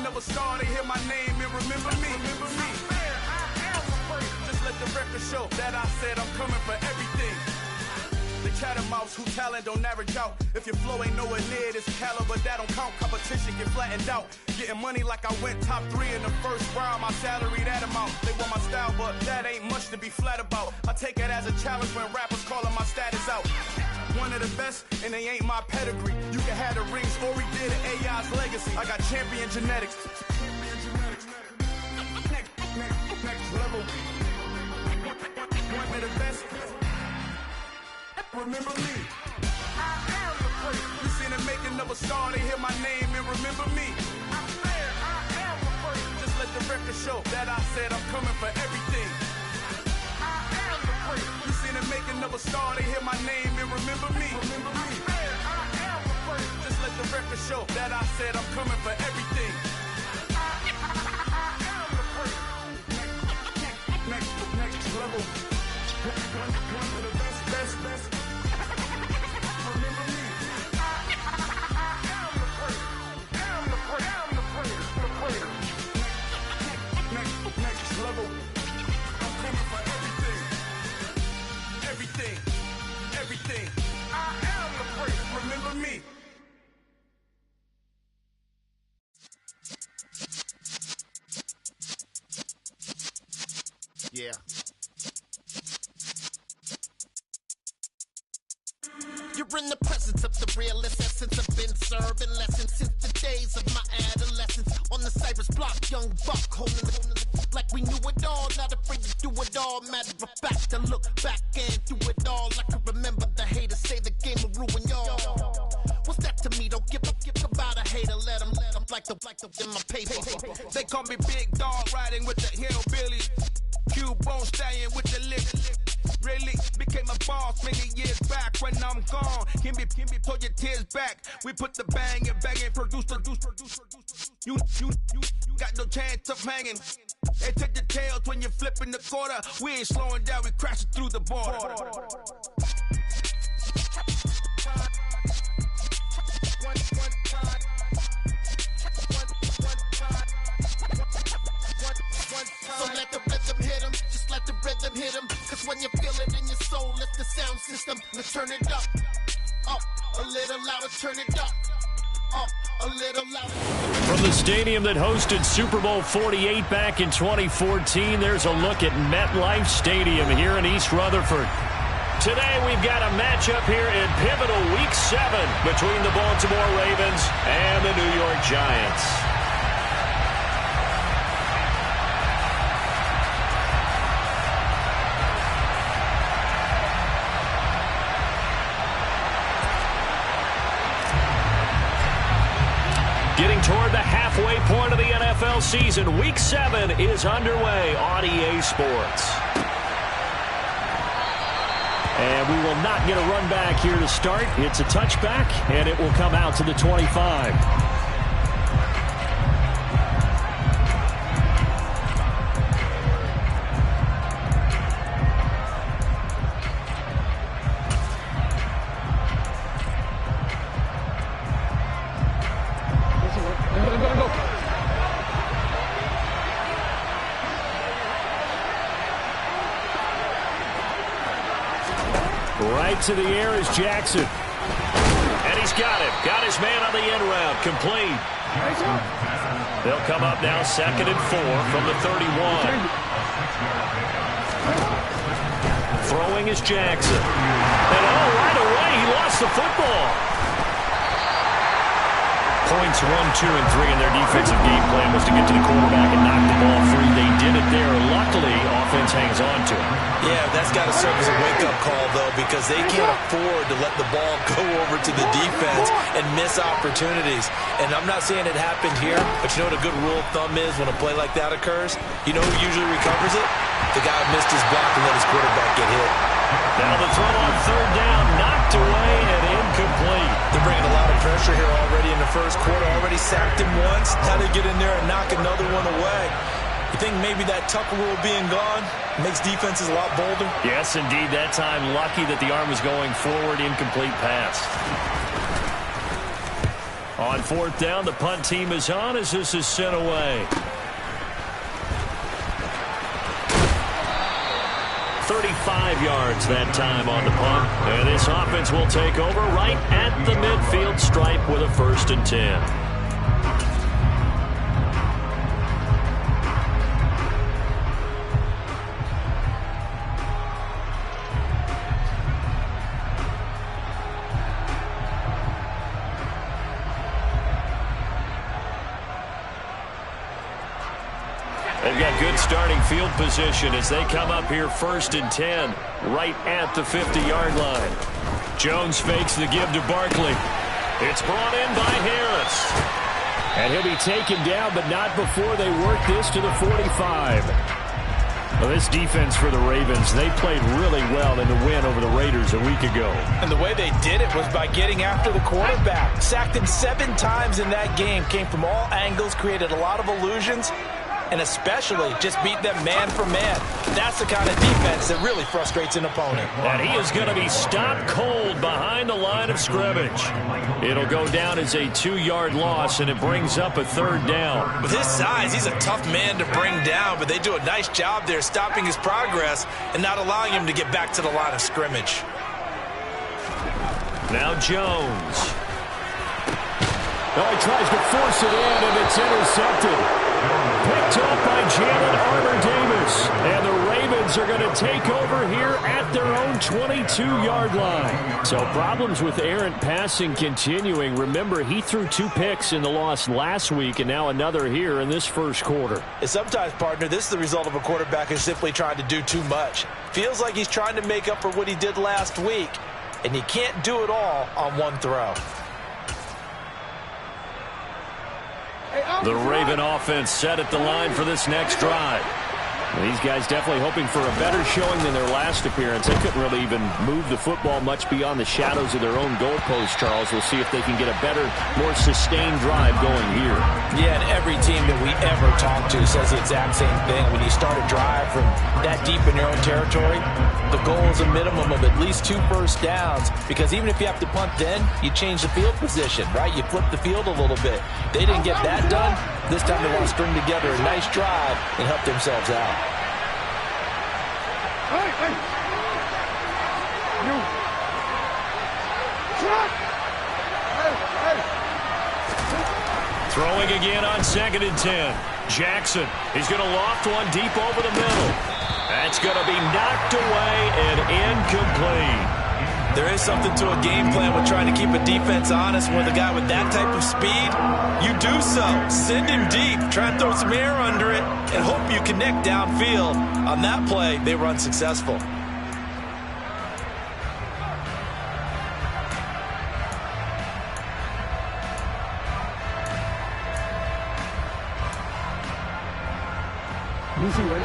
of a star, they hear my name and remember me. Just let the record show that I said I'm coming for everything. The catamounts who talent don't average out. If your flow ain't nowhere near this caliber, that don't count. Competition get flattened out. Getting money like I went top 3 in the first round. My salary that amount. They want my style, but that ain't much to be flat about. I take it as a challenge when rappers calling my status out. One of the best, and they ain't my pedigree. You can have the rings, or we did it, AI's legacy. I got champion genetics. Next level. One of the best. Remember me. I am the first. You seen the making of a star, they hear my name and remember me. I am the first. Just let the record show that I said I'm coming for everything. I am the first. You seen the making of a star, they hear my name and remember me. I am the first. Just let the record show that I said I'm coming for everything. I am the first. Next level. One of the best. Everything. I am the first. Remember me. Yeah. You're in the presence of the realest essence. I've been serving lessons since the days of my adolescence. On the Cypress block, young buck holding the like we knew it all, not afraid to do it all. Matter of fact, to look back and do it all. I can remember the haters say the game will ruin y'all. What's that to me? Don't give about a hater. Let them like the in my paper. They call me Big Dog, riding with the hillbillies. Q-Bone stallion with the lip. Really became a boss many years back. When I'm gone, can be pull your tears back. We put the bang and produce. You got no chance of hanging. They take the tails when you're flipping the quarter. We ain't slowing down, we crashing through the border. So let the rhythm hit him, just let the rhythm hit him. Cause when you feel it in your soul, lift the sound system. Let's turn it up, a little louder, turn it up, a little louder. From the stadium that hosted Super Bowl 48 back in 2014, there's a look at MetLife Stadium here in East Rutherford. Today we've got a matchup here in pivotal Week 7 between the Baltimore Ravens and the New York Giants. Getting toward the halfway point of the NFL season, Week 7 is underway on EA Sports. And we will not get a run back here to start. It's a touchback, and it will come out to the 25. Right to the air is Jackson. And he's got it. Got his man on the end route. Complete. They'll come up now 2nd and 4 from the 31. Throwing is Jackson. And right away, he lost the football. Points 1, 2, and 3 in their defensive game plan was to get to the quarterback and knock the ball free. They did it there. Luckily, offense hangs on to it. Yeah, that's got to serve as a wake-up call, though, because they can't afford to let the ball go over to the defense and miss opportunities. And I'm not saying it happened here, but you know what a good rule of thumb is when a play like that occurs? You know who usually recovers it? The guy who missed his block and let his quarterback get hit. Now the throw on 3rd down, knocked away and incomplete. They're bringing a lot of pressure here already in the first quarter. Already sacked him once. Now they get in there and knock another one away. You think maybe that Tucker rule being gone makes defenses a lot bolder? Yes, indeed. That time, lucky that the arm was going forward. Incomplete pass. On fourth down, the punt team is on as this is sent away. 35 yards that time on the punt. And this offense will take over right at the midfield stripe with a 1st and 10. They've got good starting field position as they come up here 1st and 10, right at the 50-yard line. Jones fakes the give to Barkley. It's brought in by Harris. And he'll be taken down, but not before they work this to the 45. Well, this defense for the Ravens, they played really well in the win over the Raiders a week ago. And the way they did it was by getting after the quarterback. Sacked him 7 times in that game. Came from all angles, created a lot of illusions, and especially just beat them man for man. That's the kind of defense that really frustrates an opponent. And he is going to be stopped cold behind the line of scrimmage. It'll go down as a 2-yard loss, and it brings up a 3rd down. With his size, he's a tough man to bring down, but they do a nice job there stopping his progress and not allowing him to get back to the line of scrimmage. Now Jones. Oh, he tries to force it in, and it's intercepted. Picked up by Jalen Armour-Davis. And the Ravens are going to take over here at their own 22-yard line. So problems with errant passing continuing. Remember, he threw 2 picks in the loss last week, and now another here in this first quarter. And sometimes, partner, this is the result of a quarterback who's simply trying to do too much. Feels like he's trying to make up for what he did last week, and he can't do it all on one throw. The Raven offense set at the line for this next drive. These guys definitely hoping for a better showing than their last appearance. They couldn't really even move the football much beyond the shadows of their own goalpost, Charles. We'll see if they can get a better, more sustained drive going here. Yeah, and every team that we ever talk to says the exact same thing. When you start a drive from that deep in your own territory, the goal is a minimum of at least 2 first downs, because even if you have to punt then, you change the field position, right? You flip the field a little bit. They didn't get that done. This time they want to string together a nice drive and help themselves out. Throwing again on 2nd and 10. Jackson, he's going to loft one deep over the middle. That's going to be knocked away and incomplete. There is something to a game plan with trying to keep a defense honest. With a guy with that type of speed, you do so. Send him deep, try and throw some air under it, and hope you connect downfield. On that play, they were unsuccessful.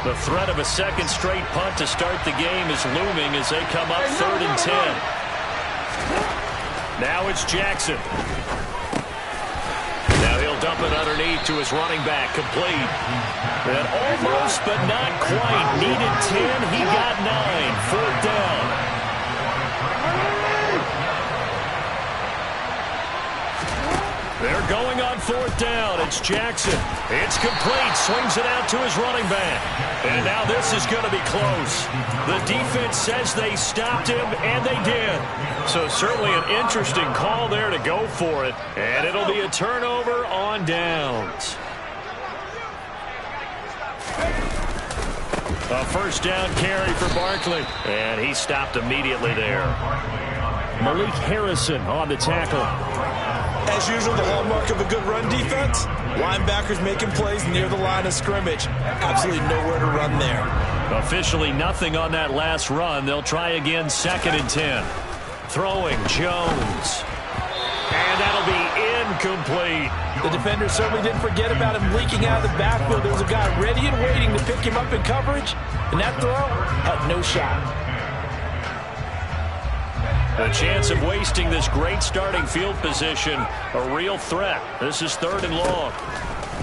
The threat of a second straight punt to start the game is looming as they come up 3rd and 10. Now it's Jackson. Now he'll dump it underneath to his running back, complete. And almost, but not quite. Needed 10, he got 9. 4th down. They're going on 4th down. It's Jackson. It's complete. Swings it out to his running back. And now this is going to be close. The defense says they stopped him, and they did. So certainly an interesting call there to go for it. And it'll be a turnover on downs. A 1st down carry for Barkley. And he stopped immediately there. Malik Harrison on the tackle. As usual, the hallmark of a good run defense, linebackers making plays near the line of scrimmage. Absolutely nowhere to run there. Officially nothing on that last run. They'll try again 2nd and 10. Throwing Jones. And that'll be incomplete. The defender certainly didn't forget about him leaking out of the backfield. There was a guy ready and waiting to pick him up in coverage, and that throw had no shot. The chance of wasting this great starting field position, a real threat. This is 3rd and long.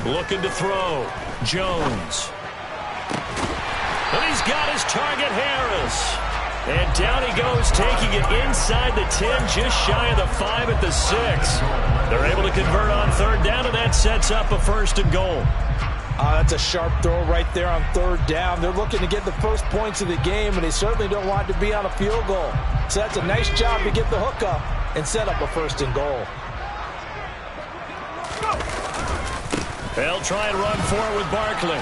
Looking to throw. Jones. And he's got his target, Harris. And down he goes, taking it inside the 10, just shy of the 5 at the 6. They're able to convert on third down, and that sets up a 1st and goal. That's a sharp throw right there on third down. They're looking to get the first points of the game, and they certainly don't want to be on a field goal. So that's a nice job to get the hook up and set up a 1st and goal. They'll try and run for it with Barkley.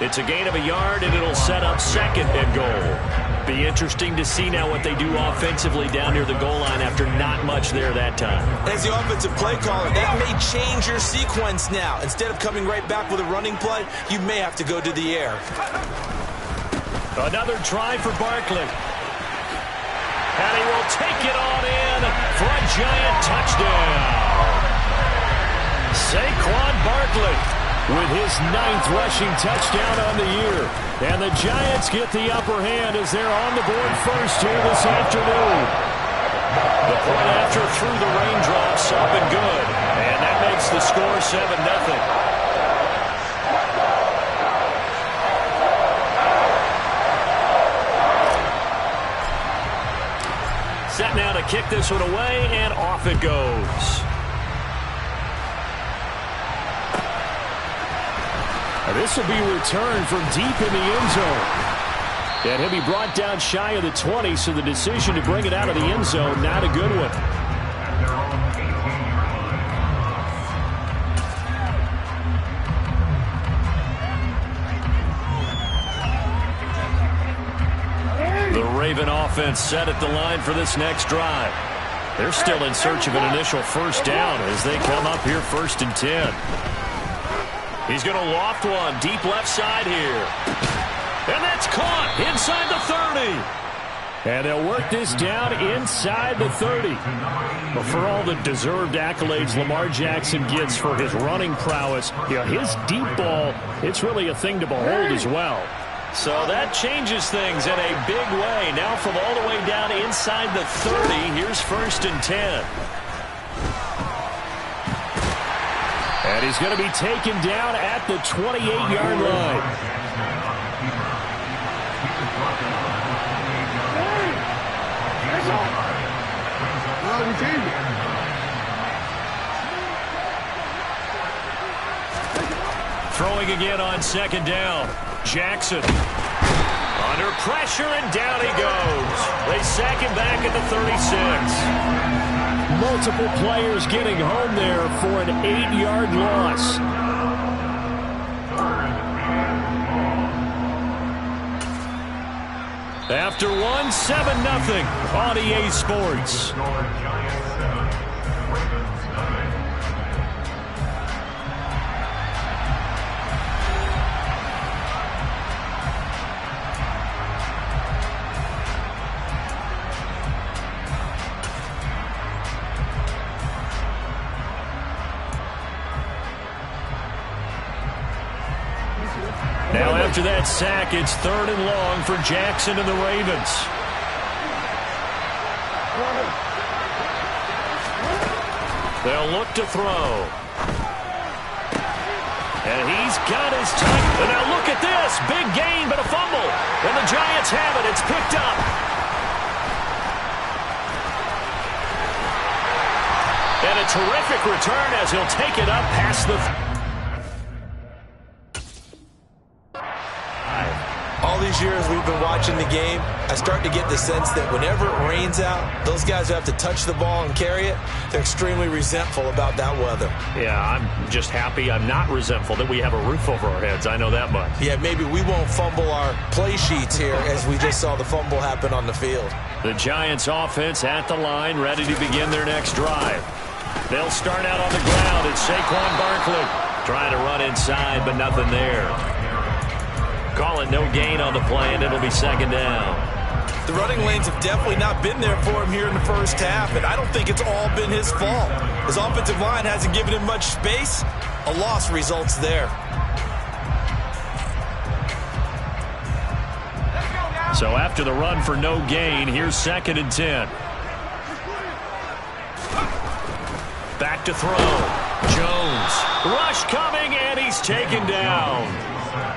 It's a gain of a yard, and it'll set up 2nd and goal. Be interesting to see now what they do offensively down near the goal line after not much there that time. As the offensive play caller, that may change your sequence now. Instead of coming right back with a running play, you may have to go to the air. Another try for Barkley. And he will take it on in for a Giant touchdown. Saquon Barkley with his 9th rushing touchdown on the year. And the Giants get the upper hand as they're on the board first here this afternoon. The point after through the raindrops up and good. And that makes the score 7-0. Set now to kick this one away, and off it goes. This will be returned from deep in the end zone. And he'll be brought down shy of the 20, so the decision to bring it out of the end zone, not a good one. The Raven offense set at the line for this next drive. They're still in search of an initial 1st down as they come up here 1st and 10. He's going to loft one deep left side here. And that's caught inside the 30. And they'll work this down inside the 30. But for all the deserved accolades Lamar Jackson gets for his running prowess, you know, his deep ball, it's really a thing to behold as well. So that changes things in a big way. Now from all the way down inside the 30, here's 1st and 10. And he's going to be taken down at the 28-yard line. Throwing again on 2nd down. Jackson under pressure, and down he goes. They sack him back at the 36. Multiple players getting home there for an 8-yard loss. After one, 7-0 on EA Sports. Now after that sack, it's 3rd and long for Jackson and the Ravens. They'll look to throw. And he's got his time. And now look at this. Big gain, but a fumble. And the Giants have it. It's picked up. And a terrific return as he'll take it up past the... All these years we've been watching the game, I start to get the sense that whenever it rains out, those guys who have to touch the ball and carry it, they're extremely resentful about that weather. Yeah, I'm just happy I'm not resentful that we have a roof over our heads. I know that much. Yeah, maybe we won't fumble our play sheets here as we just saw the fumble happen on the field. The Giants offense at the line, ready to begin their next drive. They'll start out on the ground. It's Saquon Barkley trying to run inside, but nothing there. Call it no gain on the play, and it'll be 2nd down. The running lanes have definitely not been there for him here in the first half, and I don't think it's all been his fault. His offensive line hasn't given him much space. A loss results there. So after the run for no gain, here's 2nd and 10. Back to throw. Jones. Rush coming, and he's taken down.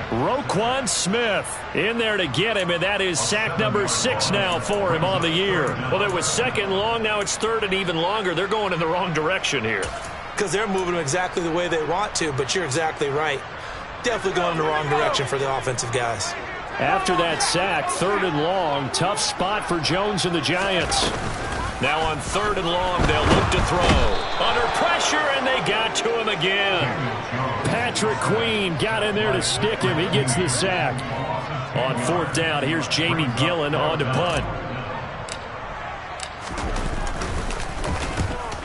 Roquan Smith in there to get him, and that is sack number 6 now for him on the year. Well, it was second long. Now it's third and even longer. They're going in the wrong direction here. Because they're moving them exactly the way they want to, but you're exactly right. Definitely going in the wrong direction for the offensive guys. After that sack, third and long, tough spot for Jones and the Giants. Now on third and long, they'll look to throw. Under pressure, and they got to him again. Patrick Queen got in there to stick him. He gets the sack. On fourth down, here's Jamie Gillen on to punt.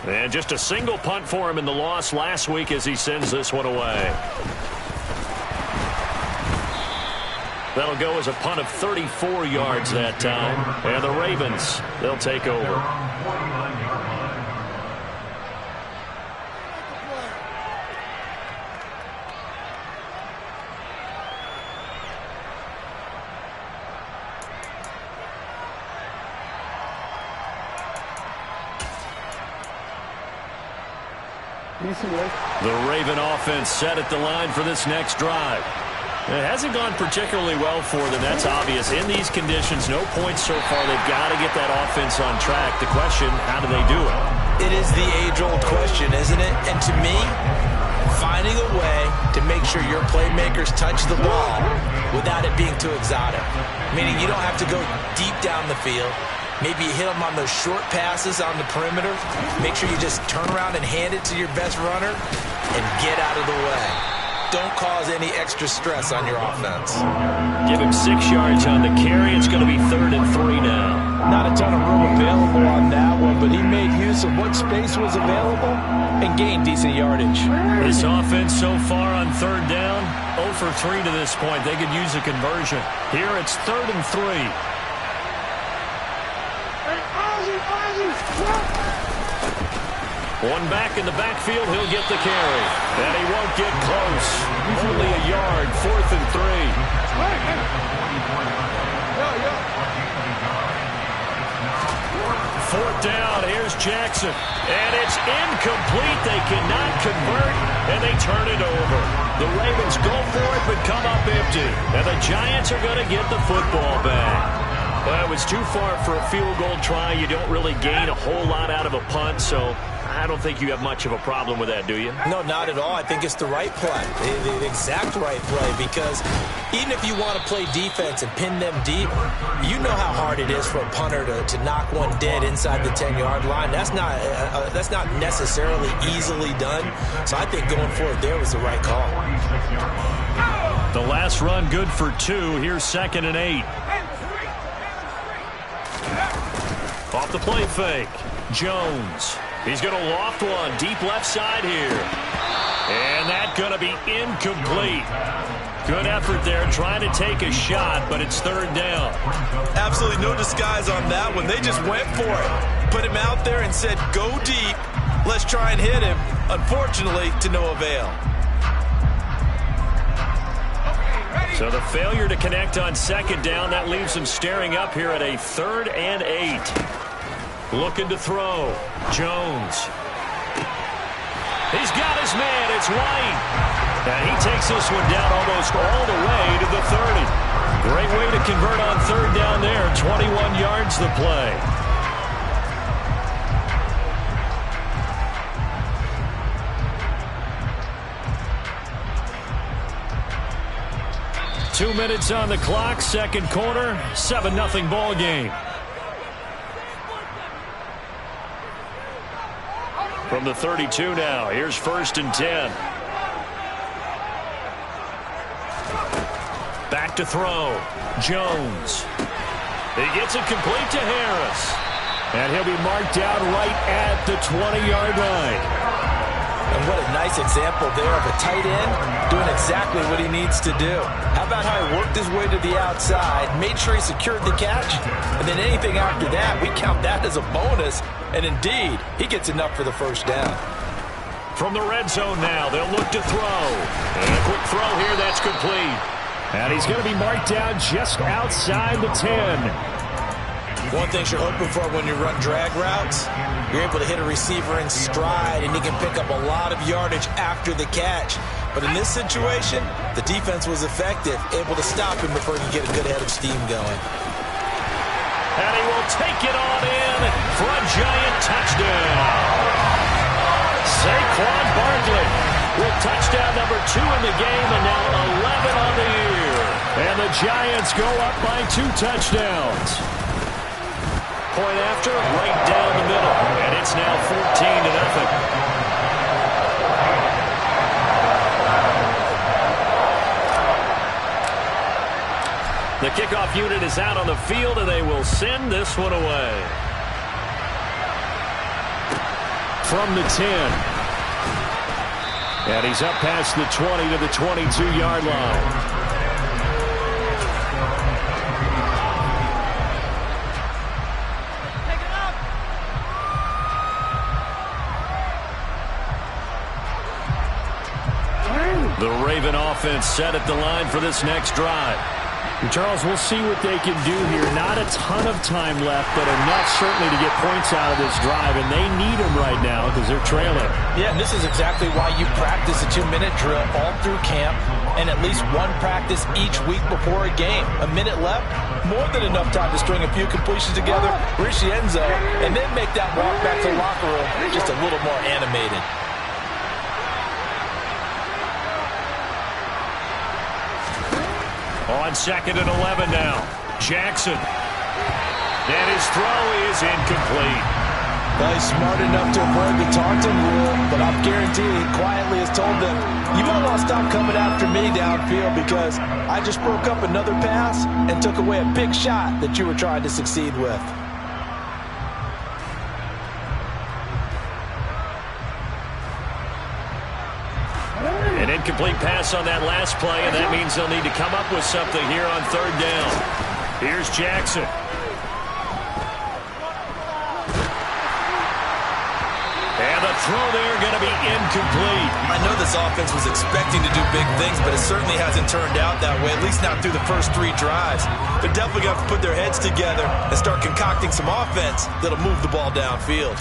And just a single punt for him in the loss last week as he sends this one away. That'll go as a punt of 34 yards that time. And the Ravens, they'll take over. The Raven offense set at the line for this next drive. It hasn't gone particularly well for them. That's obvious. In these conditions, no points so far. They've got to get that offense on track. The question, how do they do it? It is the age-old question, isn't it? And to me, finding a way to make sure your playmakers touch the ball without it being too exotic. Meaning you don't have to go deep down the field. Maybe you hit them on those short passes on the perimeter. Make sure you just turn around and hand it to your best runner and get out of the way. Don't cause any extra stress on your offense. Give him 6 yards on the carry. It's going to be 3rd and 3 now. Not a ton of room available on that one, but he made use of what space was available and gained decent yardage. This offense so far on 3rd down, 0 for 3 to this point. They could use a conversion. Here it's 3rd and 3. One back in the backfield, he'll get the carry. And he won't get close. Only a yard, 4th and 3. 4th down, here's Jackson. And it's incomplete. They cannot convert, and they turn it over. The Ravens go for it, but come up empty. And the Giants are going to get the football back. Well, it was too far for a field goal try. You don't really gain a whole lot out of a punt, so I don't think you have much of a problem with that, do you? No, not at all. I think it's the right play, the exact right play, because even if you want to play defense and pin them deep, you know how hard it is for a punter to knock one dead inside the 10-yard line. That's not necessarily easily done, so I think going for it there was the right call. The last run good for 2. Here's 2nd and 8. Off the play fake, Jones. He's going to loft one deep left side here. And that's going to be incomplete. Good effort there trying to take a shot, but it's 3rd down. Absolutely no disguise on that one. They just went for it. Put him out there and said, go deep. Let's try and hit him. Unfortunately, to no avail. So the failure to connect on 2nd down, that leaves them staring up here at a 3rd and 8. Looking to throw. Jones. He's got his man. It's White. And he takes this one down almost all the way to the 30. Great way to convert on 3rd down there. 21 yards the play. Two minutes on the clock, 2nd quarter, 7-0 ball game. From the 32 now, here's 1st and 10. Back to throw, Jones. He gets it complete to Harris. And he'll be marked down right at the 20-yard line. And what a nice example there of a tight end doing exactly what he needs to do. How about how he worked his way to the outside, made sure he secured the catch, and then anything after that, we count that as a bonus. And indeed, he gets enough for the 1st down. From the red zone now, they'll look to throw. And a quick throw here, that's complete. And he's going to be marked down just outside the 10. One thing you're hoping for when you run drag routes, you're able to hit a receiver in stride, and you can pick up a lot of yardage after the catch. But in this situation, the defense was effective, able to stop him before he could get a good head of steam going. And he will take it on in for a Giant touchdown. Saquon Barkley with touchdown number 2 in the game and now 11 on the year. And the Giants go up by 2 touchdowns. Point after, right down the middle. And it's now 14-0. The kickoff unit is out on the field, and they will send this one away. From the 10. And he's up past the 20 to the 22-yard line. The Raven offense set at the line for this next drive. Charles, we'll see what they can do here. Not a ton of time left, but enough certainly to get points out of this drive, and they need them right now because they're trailing. Yeah, and this is exactly why you practice a 2-minute drill all through camp and at least one practice each week before a game. A minute left, more than enough time to string a few completions together, reach the end zone, and then make that walk back to the locker room just a little more animated. On 2nd and 11 now. Jackson. And his throw is incomplete. Well, he's smart enough to avoid the Taunton rule, but I'm guaranteed he quietly has told them, you might want to stop coming after me downfield because I just broke up another pass and took away a big shot that you were trying to succeed with. An incomplete pass on that last play, and that means they'll need to come up with something here on 3rd down. Here's Jackson. And the throw there going to be incomplete. I know this offense was expecting to do big things, but it certainly hasn't turned out that way, at least not through the first 3 drives. They're definitely going to have to put their heads together and start concocting some offense that'll move the ball downfield.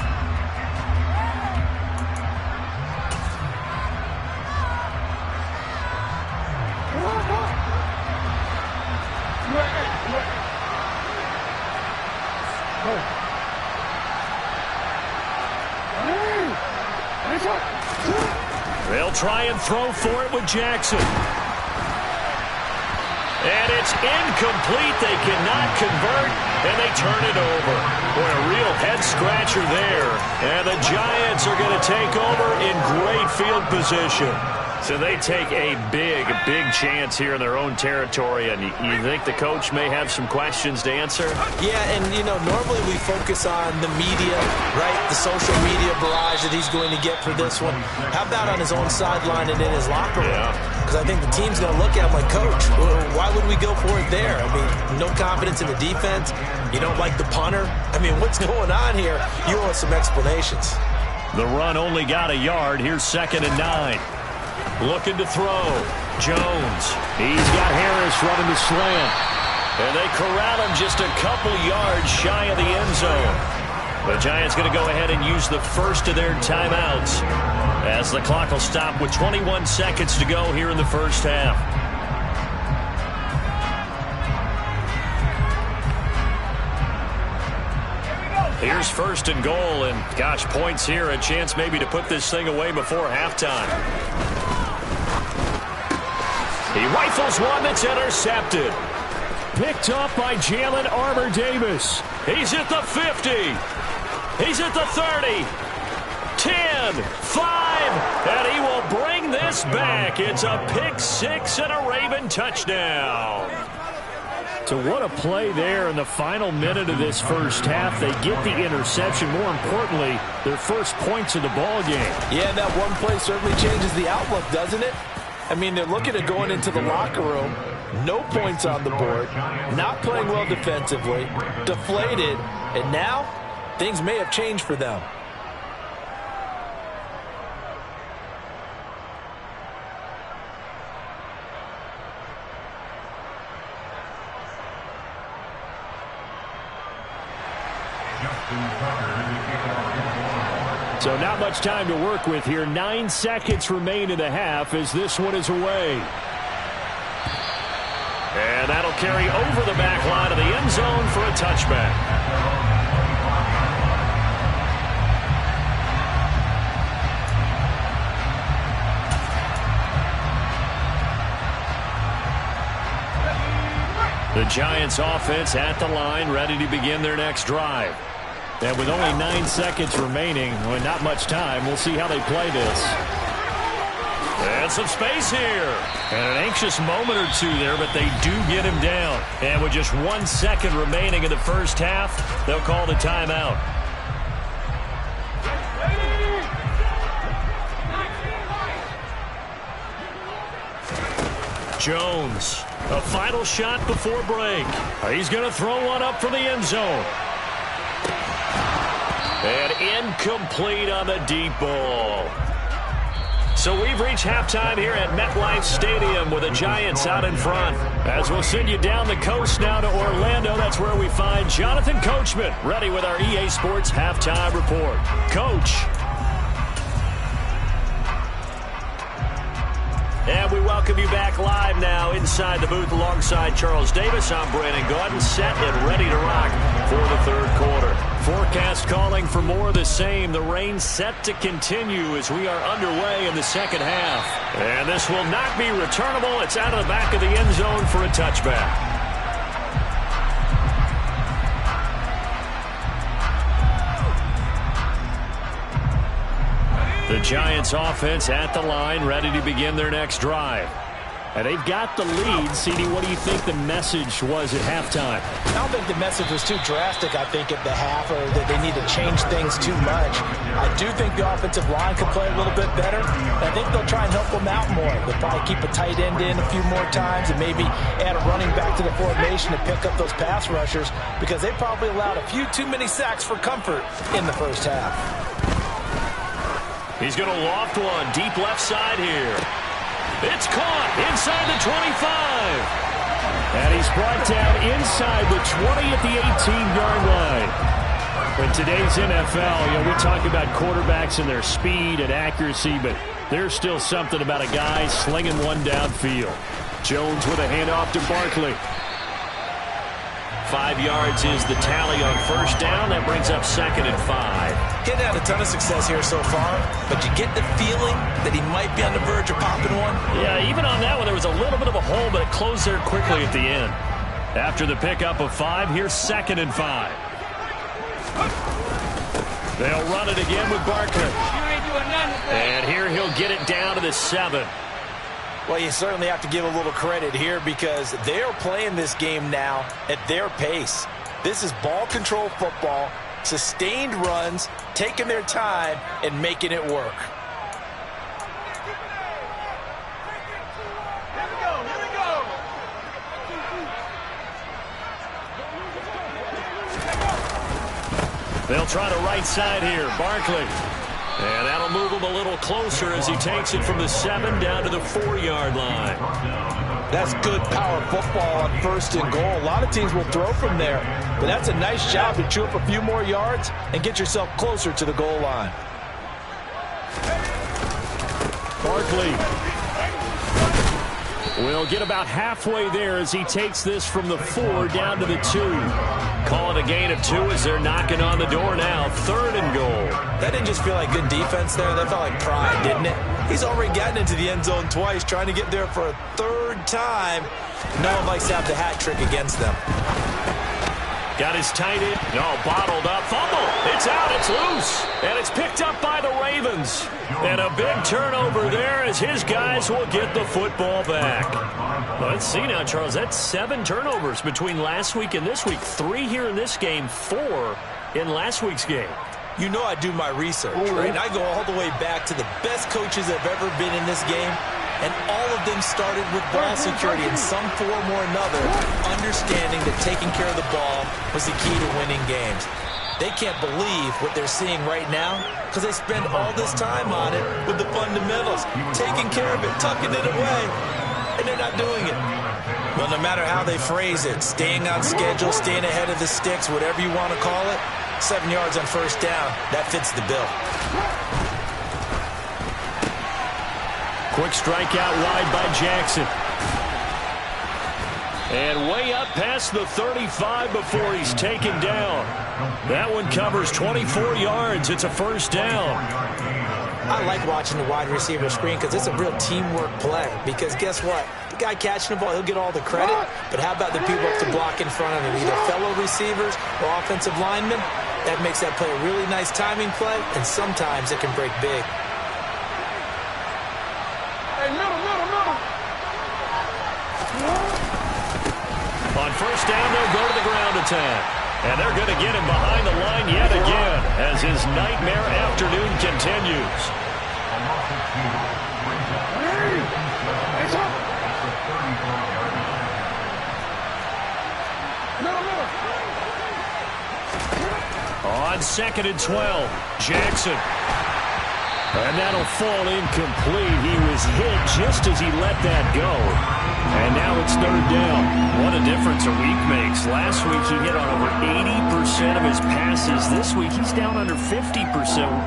They'll try and throw for it with Jackson. And it's incomplete. They cannot convert, and they turn it over. Boy, a real head-scratcher there. And the Giants are going to take over in great field position. So they take a big chance here in their own territory, and you think the coach may have some questions to answer? Yeah, and, normally we focus on the media, right, the social media barrage that he's going to get for this one. How about on his own sideline and in his locker room? Because I think the team's going to look at him like, Coach, why would we go for it there? I mean, no confidence in the defense. You don't like the punter. I mean, what's going on here? You owe us some explanations. The run only got a yard. Here's 2nd and 9. Looking to throw. Jones. He's got Harris running the slant. And they corral him just a couple yards shy of the end zone. The Giants going to go ahead and use the first of their timeouts as the clock will stop with 21 seconds to go here in the first half. Here's 1st and goal, and gosh, points here, a chance maybe to put this thing away before halftime. He rifles one that's intercepted. Picked up by Jalen Armour-Davis. He's at the 50. He's at the 30. 10, 5, and he will bring this back. It's a pick 6 and a Raven touchdown. So what a play there in the final minute of this first half. They get the interception. More importantly, their first points of the ball game. Yeah, that one play certainly changes the outlook, doesn't it? I mean, they're looking at going into the locker room. No points on the board. Not playing well defensively. Deflated. And now, things may have changed for them. So not much time to work with here. 9 seconds remain in the half as this one is away. And that'll carry over the back line of the end zone for a touchback. The Giants offense at the line, ready to begin their next drive. And with only 9 seconds remaining, well, not much time, we'll see how they play this. And some space here. And an anxious moment or two there, but they do get him down. And with just 1 second remaining in the first half, they'll call the timeout. Jones, a final shot before break. He's going to throw one up from the end zone. And incomplete on the deep ball. So we've reached halftime here at MetLife Stadium with the Giants out in front. As we'll send you down the coast now to Orlando, that's where we find Jonathan Coachman, ready with our EA Sports Halftime Report. Coach. And we welcome you back live now inside the booth alongside Charles Davis. I'm Brandon Gaudin, set and ready to rock for the third quarter. Forecast calling for more of the same. The rain set to continue as we are underway in the second half. And this will not be returnable. It's out of the back of the end zone for a touchback. The Giants offense at the line, ready to begin their next drive. And they've got the lead. CD, what do you think the message was at halftime? I don't think the message was too drastic, I think, at the half, or that they need to change things too much. I do think the offensive line could play a little bit better. I think they'll try and help them out more. They'll probably keep a tight end in a few more times and maybe add a running back to the formation to pick up those pass rushers, because they probably allowed a few too many sacks for comfort in the first half. He's going to loft one deep left side here. It's caught inside the 25. And he's brought down inside the 20 at the 18-yard line. In today's NFL, we talk about quarterbacks and their speed and accuracy, but there's still something about a guy slinging one downfield. Jones with a handoff to Barkley. 5 yards is the tally on first down. That brings up 2nd and 5. Getting had a ton of success here so far, but you get the feeling that he might be on the verge of popping one. Yeah, even on that one, there was a little bit of a hole, but it closed there quickly at the end. After the pickup of 5, here's 2nd and 5. They'll run it again with Barkley. And here he'll get it down to the 7. Well, you certainly have to give a little credit here because they're playing this game now at their pace. This is ball control football, sustained runs, taking their time, and making it work. They'll try the right side here. Barkley. And that'll move him a little closer as he takes it from the 7 down to the 4-yard line. That's good power football on 1st and goal. A lot of teams will throw from there, but that's a nice job to chew up a few more yards and get yourself closer to the goal line. Barkley will get about halfway there as he takes this from the 4 down to the 2. Call it a gain of 2 as they're knocking on the door now. 3rd and goal. That didn't just feel like good defense there. That felt like pride, didn't it? He's already gotten into the end zone twice, trying to get there for a 3rd time. No one likes to have the hat trick against them. Got his tight end. No, bottled up. Fumble. It's out. It's loose. And it's picked up by the Ravens. And a big turnover there as his guys will get the football back. Let's see now, Charles. That's 7 turnovers between last week and this week. 3 here in this game, 4 in last week's game. You know I do my research, right? I go all the way back to the best coaches that have ever been in this game. And all of them started with ball security in some form or another, understanding that taking care of the ball was the key to winning games. They can't believe what they're seeing right now because they spend all this time on it with the fundamentals, taking care of it, tucking it away, and they're not doing it. Well, no matter how they phrase it, staying on schedule, staying ahead of the sticks, whatever you want to call it, 7 yards on first down. That fits the bill. Quick strikeout wide by Jackson. And way up past the 35 before he's taken down. That one covers 24 yards. It's a first down. I like watching the wide receiver screen because it's a real teamwork play. Because guess what? The guy catching the ball, he'll get all the credit. But how about the people up to block in front of him? Either fellow receivers or offensive linemen. That makes that play a really nice timing play. And sometimes it can break big. On first down, they'll go to the ground attack. And they're going to get him behind the line yet again as his nightmare afternoon continues. On 2nd and 12, Jackson. And that'll fall incomplete. He was hit just as he let that go. And now it's 3rd down. What a difference a week makes. Last week he hit on over 80% of his passes. This week he's down under 50%.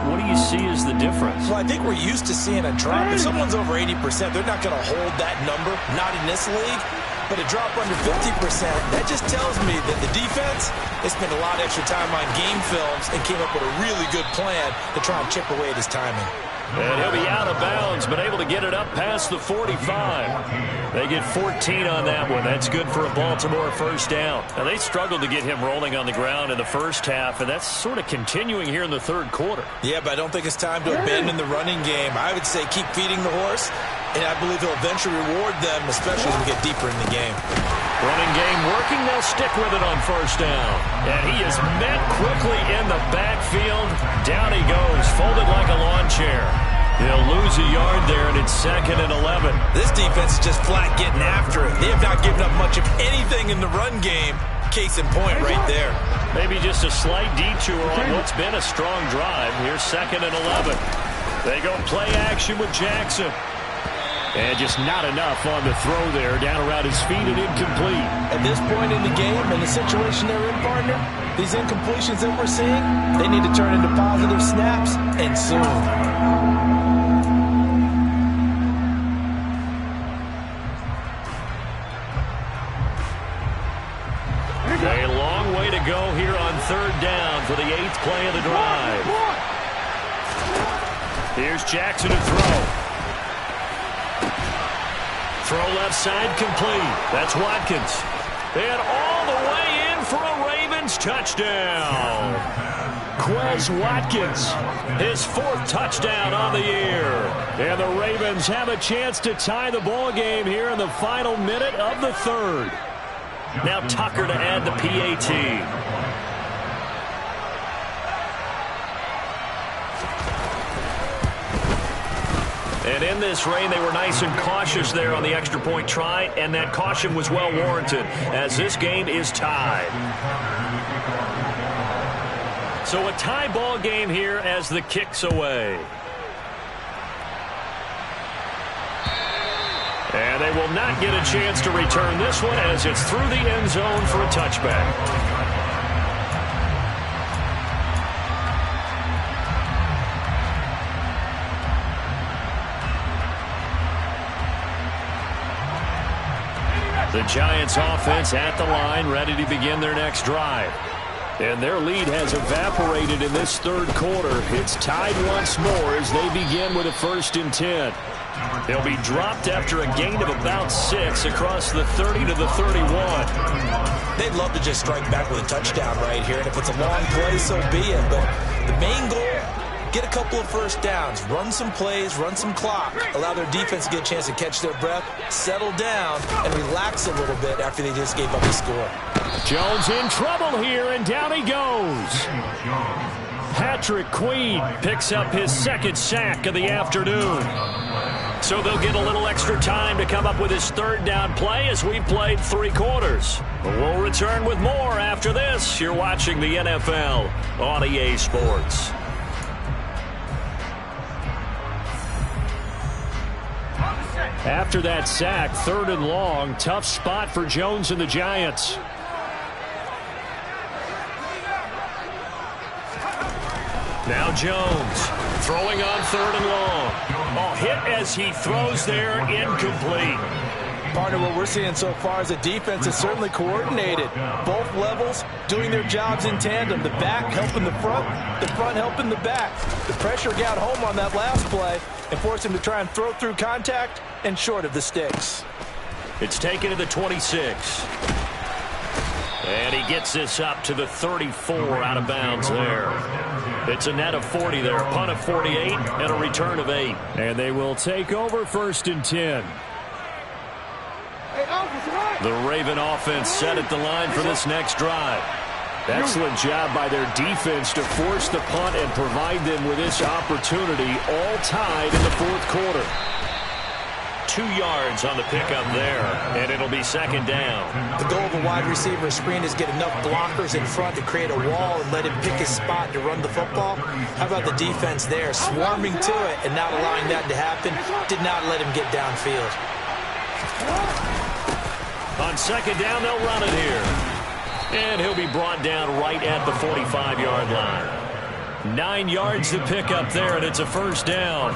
What do you see as the difference? Well, I think we're used to seeing a drop. If someone's over 80%, they're not going to hold that number. Not in this league. But a drop under 50%, that just tells me that the defense has spent a lot of extra time on game films and came up with a really good plan to try and chip away at his timing. And he'll be out of bounds, but able to get it up past the 45. They get 14 on that one. That's good for a Baltimore first down. Now, they struggled to get him rolling on the ground in the first half, and that's sort of continuing here in the 3rd quarter. Yeah, but I don't think it's time to abandon the running game. I would say keep feeding the horse, and I believe he'll eventually reward them, especially as we get deeper in the game. Running game working. They'll stick with it on first down. And he is met quickly in the backfield. Down he goes, folded like a lawn chair. He'll lose a yard there, and it's 2nd and 11. This defense is just flat getting after it. They have not given up much of anything in the run game. Case in point right there. Maybe just a slight detour on what's been a strong drive. Here's 2nd and 11. They go play action with Jackson. And just not enough on the throw there. Down around his feet and incomplete. At this point in the game, and the situation they're in, partner, these incompletions that we're seeing, they need to turn into positive snaps, and soon. A long way to go here on 3rd down for the 8th play of the drive. Here's Jackson to throw. Throw left side complete. That's Watkins. And all the way in for a Ravens touchdown. Quez Watkins, his 4th touchdown on the year. And the Ravens have a chance to tie the ball game here in the final minute of the 3rd. Now Tucker to add the PAT. And in this rain, they were nice and cautious there on the extra point try, and that caution was well warranted as this game is tied. So a tie ball game here as the kick's away. And they will not get a chance to return this one as it's through the end zone for a touchback. The Giants offense at the line, ready to begin their next drive. And their lead has evaporated in this 3rd quarter. It's tied once more as they begin with a 1st and 10. They'll be dropped after a gain of about 6 across the 30 to the 31. They'd love to just strike back with a touchdown right here, and if it's a long play, so be it. But the main goal, get a couple of first downs, run some plays, run some clock, allow their defense to get a chance to catch their breath, settle down, and relax a little bit after they just gave up the score. Jones in trouble here, and down he goes. Patrick Queen picks up his 2nd sack of the afternoon. So they'll get a little extra time to come up with his 3rd down play as we've played 3 quarters. We'll return with more after this. You're watching the NFL on EA Sports. After that sack, 3rd and long, tough spot for Jones and the Giants. Now Jones throwing on 3rd and long. Oh, hit as he throws there, incomplete. Partner, what we're seeing so far is the defense is certainly coordinated. Both levels doing their jobs in tandem. The back helping the front helping the back. The pressure got home on that last play and forced him to try and throw through contact and short of the sticks. It's taken to the 26. And he gets this up to the 34 out of bounds there. It's a net of 40 there. Punt of 48 and a return of 8. And they will take over 1st and 10. The Raven offense set at the line for this next drive. Excellent job by their defense to force the punt and provide them with this opportunity, all tied in the 4th quarter. 2 yards on the pickup there, and it'll be 2nd down. The goal of a wide receiver screen is get enough blockers in front to create a wall and let him pick his spot to run the football. How about the defense there, swarming to it and not allowing that to happen? Did not let him get downfield. On 2nd down, they'll run it here. And he'll be brought down right at the 45-yard line. 9 yards to pick up there, and it's a 1st down.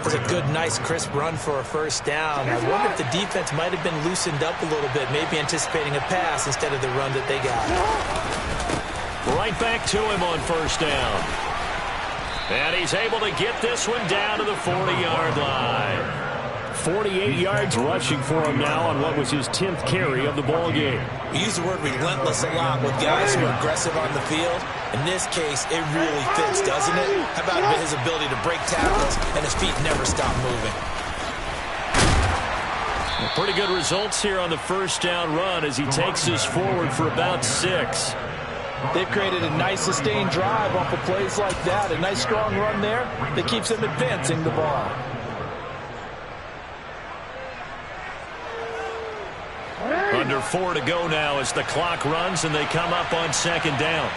It's a good, nice, crisp run for a 1st down. I wonder if the defense might have been loosened up a little bit, maybe anticipating a pass instead of the run that they got. Right back to him on 1st down. And he's able to get this one down to the 40-yard line. 48 yards rushing for him now on what was his 10th carry of the ball game. We use the word relentless a lot with guys who are aggressive on the field. In this case, it really fits, doesn't it? How about his ability to break tackles and his feet never stop moving? Well, pretty good results here on the 1st down run as he takes this forward for about 6. They've created a nice sustained drive off of plays like that. A nice strong run there that keeps them advancing the ball. Under 4 to go now as the clock runs and they come up on 2nd down.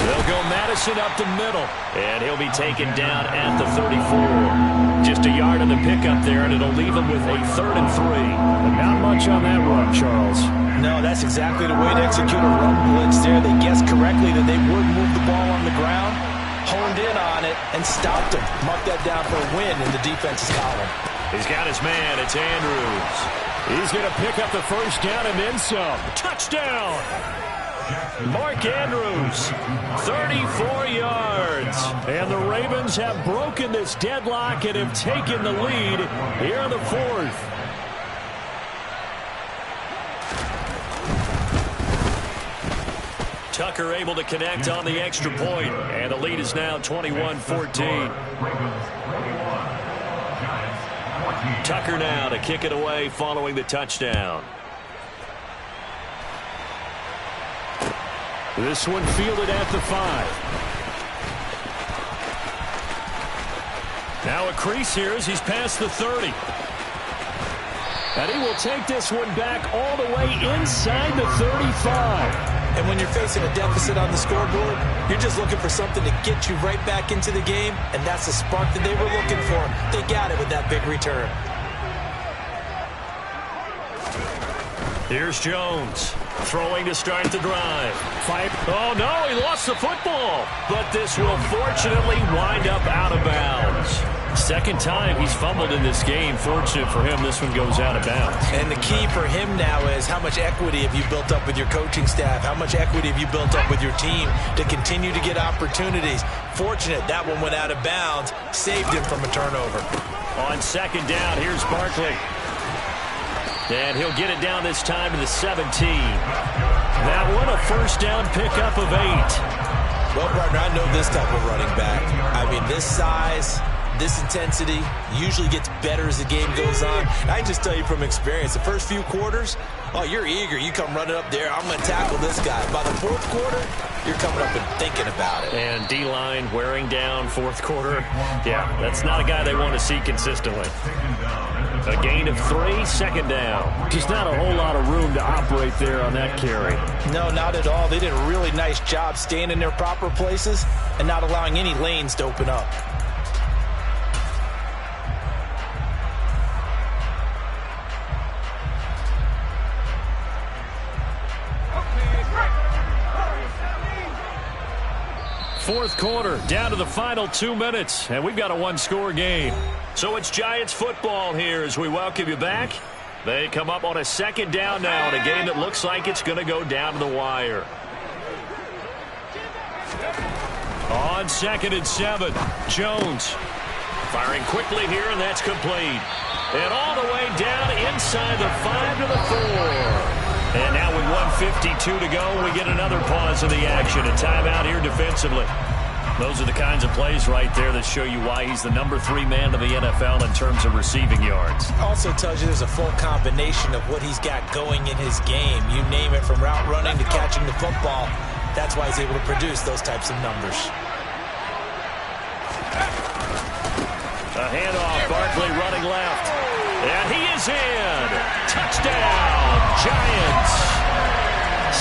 They'll go Madison up the middle, and he'll be taken down at the 34. Just a yard on the pickup there, and it'll leave him with a 3rd and 3. And not much on that run, Charles. No, that's exactly the way to execute a run blitz there. They guessed correctly that they would move the ball on the ground, honed in on it, and stopped him. Marked that down for a win in the defense's column. He's got his man. It's Andrews. He's going to pick up the 1st down and then some. Touchdown! Mark Andrews, 34 yards. And the Ravens have broken this deadlock and have taken the lead here in the 4th. Tucker able to connect on the extra point, and the lead is now 21-14. Tucker now to kick it away following the touchdown. This one fielded at the 5. Now a crease here as he's past the 30. And he will take this one back all the way inside the 35. And when you're facing a deficit on the scoreboard, you're just looking for something to get you right back into the game, and that's the spark that they were looking for. They got it with that big return. Here's Jones throwing to start the drive. Oh, no, he lost the football. But this will fortunately wind up out of bounds. 2nd time he's fumbled in this game. Fortunate for him, this one goes out of bounds. And the key for him now is how much equity have you built up with your coaching staff? How much equity have you built up with your team to continue to get opportunities? Fortunate that one went out of bounds, saved him from a turnover. On 2nd down, here's Barkley. And he'll get it down this time to the 17. That one a 1st down pickup of 8. Well, partner, I know this type of running back. I mean, this size, this intensity usually gets better as the game goes on. I can just tell you from experience, the first few quarters, oh, you're eager. You come running up there, I'm going to tackle this guy. By the 4th quarter, you're coming up and thinking about it. And D-line wearing down 4th quarter. Yeah, that's not a guy they want to see consistently. A gain of 3, 2nd down. Just not a whole lot of room to operate there on that carry. No, not at all. They did a really nice job staying in their proper places and not allowing any lanes to open up. Fourth quarter, down to the final 2 minutes, and we've got a one-score game. So it's Giants football here as we welcome you back. They come up on a second down now in a game that looks like it's going to go down to the wire. On 2nd and 7, Jones firing quickly here, and that's complete. And all the way down inside the 5 to the 4. And now with 1:52 to go, we get another pause in the action. A timeout here defensively. Those are the kinds of plays right there that show you why he's the number 3 man in the NFL in terms of receiving yards. Also tells you there's a full combination of what he's got going in his game. You name it, from route running to catching the football. That's why he's able to produce those types of numbers. A handoff, Barkley running left. And he is in. Touchdown, Giants.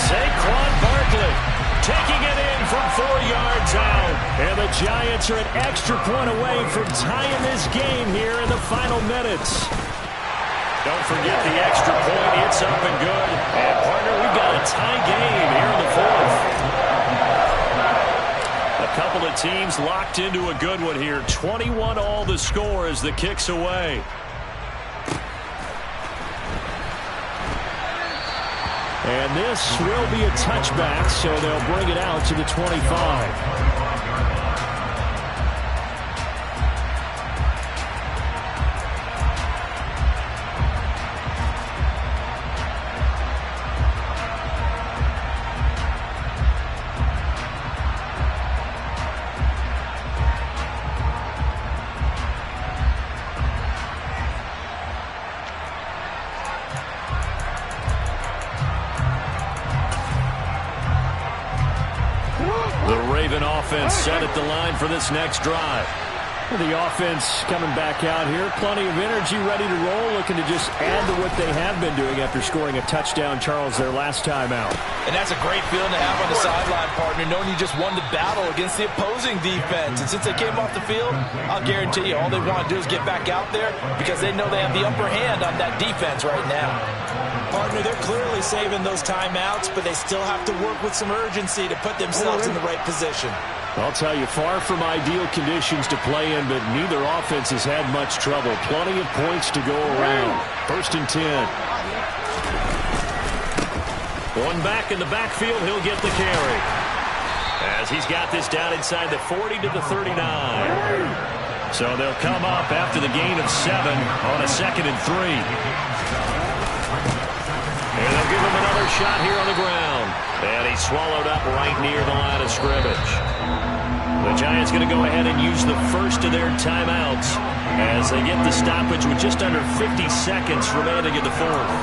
Saquon Barkley taking it in from 4 yards out. And the Giants are an extra point away from tying this game here in the final minutes. Don't forget the extra point. It's up and good. And, partner, we've got a tie game here in the fourth. A couple of teams locked into a good one here. 21 all the score as the kick's away. And this will be a touchback, so they'll bring it out to the 25. Set at the line for this next drive. The offense coming back out here. Plenty of energy, ready to roll, looking to just add to what they have been doing after scoring a touchdown, Charles, their last time out. And that's a great feeling to have on the sideline, partner, knowing you just won the battle against the opposing defense. And since they came off the field, I'll guarantee you all they want to do is get back out there because they know they have the upper hand on that defense right now. Partner, they're clearly saving those timeouts, but they still have to work with some urgency to put themselves in the right position. I'll tell you, far from ideal conditions to play in, but neither offense has had much trouble. Plenty of points to go around. 1st and 10. One back in the backfield, he'll get the carry. As he's got this down inside the 40 to the 39. So they'll come up after the gain of 7 on a 2nd and 3. And they'll give him another shot here on the ground. And he's swallowed up right near the line of scrimmage. The Giants going to go ahead and use the first of their timeouts as they get the stoppage with just under 50 seconds remaining in the fourth.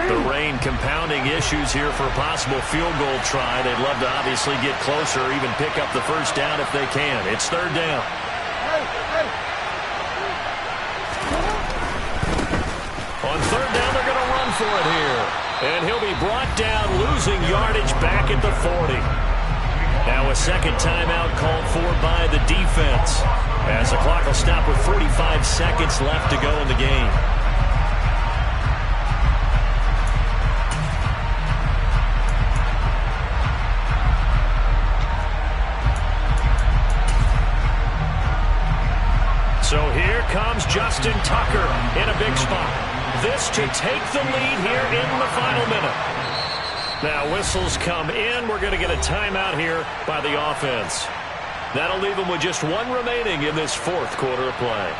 The rain compounding issues here for a possible field goal try. They'd love to obviously get closer or even pick up the first down if they can. It's 3rd down. On 3rd down, they're going to run for it here. And he'll be brought down, losing yardage back at the 40. Now a second timeout called for by the defense, as the clock will stop with 45 seconds left to go in the game. So here comes Justin Tucker in a big spot. This to take the lead here in the final minute. Now whistles come in. We're going to get a timeout here by the offense. That'll leave them with just 1 remaining in this 4th quarter of play.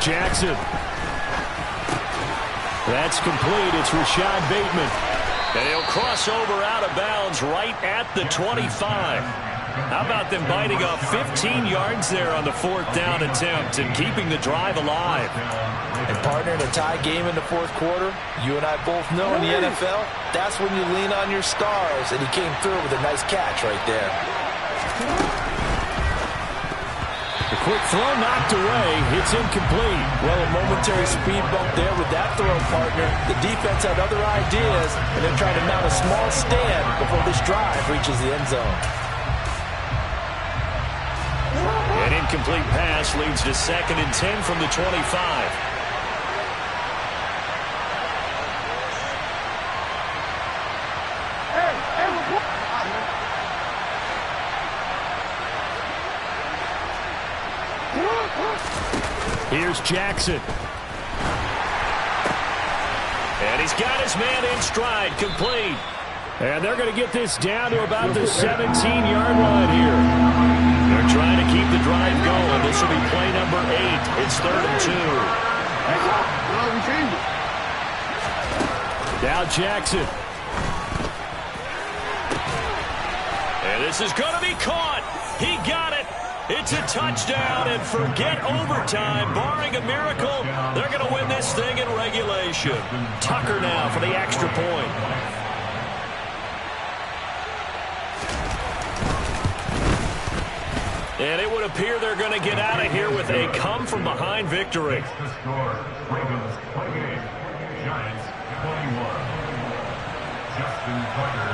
Jackson. That's complete. It's Rashad Bateman. And he'll cross over out of bounds right at the 25. How about them biting off 15 yards there on the 4th down attempt and keeping the drive alive? And partner, in a tie game in the 4th quarter, you and I both know in the NFL, that's when you lean on your stars, and he came through with a nice catch right there. The quick throw knocked away. It's incomplete. Well, a momentary speed bump there with that throw, partner. The defense had other ideas, and they're trying to mount a small stand before this drive reaches the end zone. An incomplete pass leads to 2nd and 10 from the 25. Here's Jackson. And he's got his man in stride, complete. And they're going to get this down to about the 17-yard line here. They're trying to keep the drive going. This will be play number 8. It's 3rd and 2. Now Jackson. And this is going to be caught. He got it. It's a touchdown, and forget overtime. Barring a miracle, they're going to win this thing in regulation. Tucker now for the extra point. And it would appear they're going to get out of here with a come-from-behind victory.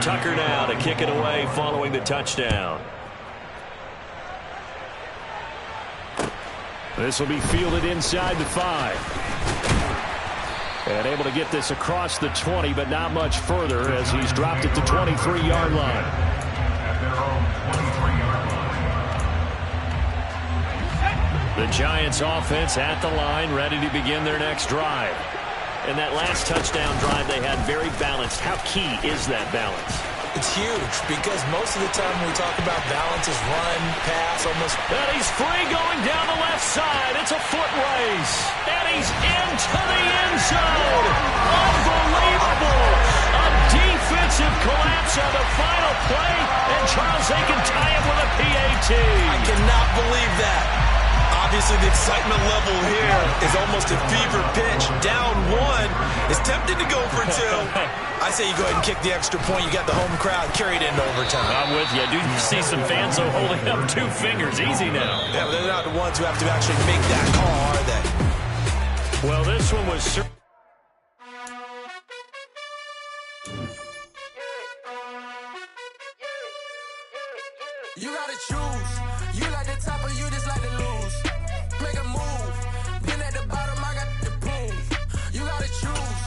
Tucker now to kick it away following the touchdown. This will be fielded inside the 5. And able to get this across the 20, but not much further as he's dropped it to 23-yard line. The Giants offense at the line, ready to begin their next drive. And that last touchdown drive they had very balanced. How key is that balance? It's huge because most of the time when we talk about balance is run, pass, almost. And he's free going down the left side. It's a foot race. And he's into the end zone. Unbelievable. A defensive collapse on the final play. And Charles, they can tie him with a PAT. I cannot believe that. Obviously, the excitement level here is almost a fever pitch. Down 1 is tempted to go for 2. I say you go ahead and kick the extra point. You got the home crowd carried into overtime. I'm with you. I do see some fans holding up 2 fingers. Easy now. Yeah, but they're not the ones who have to actually make that call, are they? Well, this one was... You gotta choose. You like the top or you just like to lose. Make a move. Been at the bottom, I got the prove. You gotta choose.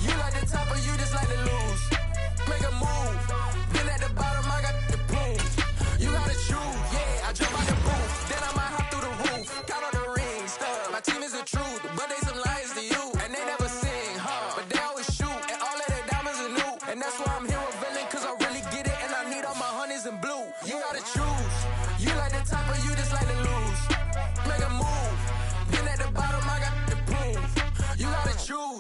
You like the top or you just like to lose. Make a move. Been at the bottom, I got the prove. You gotta choose. Yeah, I jump out the booth. Then I might hop through the roof. Count on the rings. My team is the truth, but they some liars to you. And they never sing, but they always shoot. And all of their diamonds are new. And that's why I'm here with Villain, cause I really get it. And I need all my honeys in blue. You gotta choose.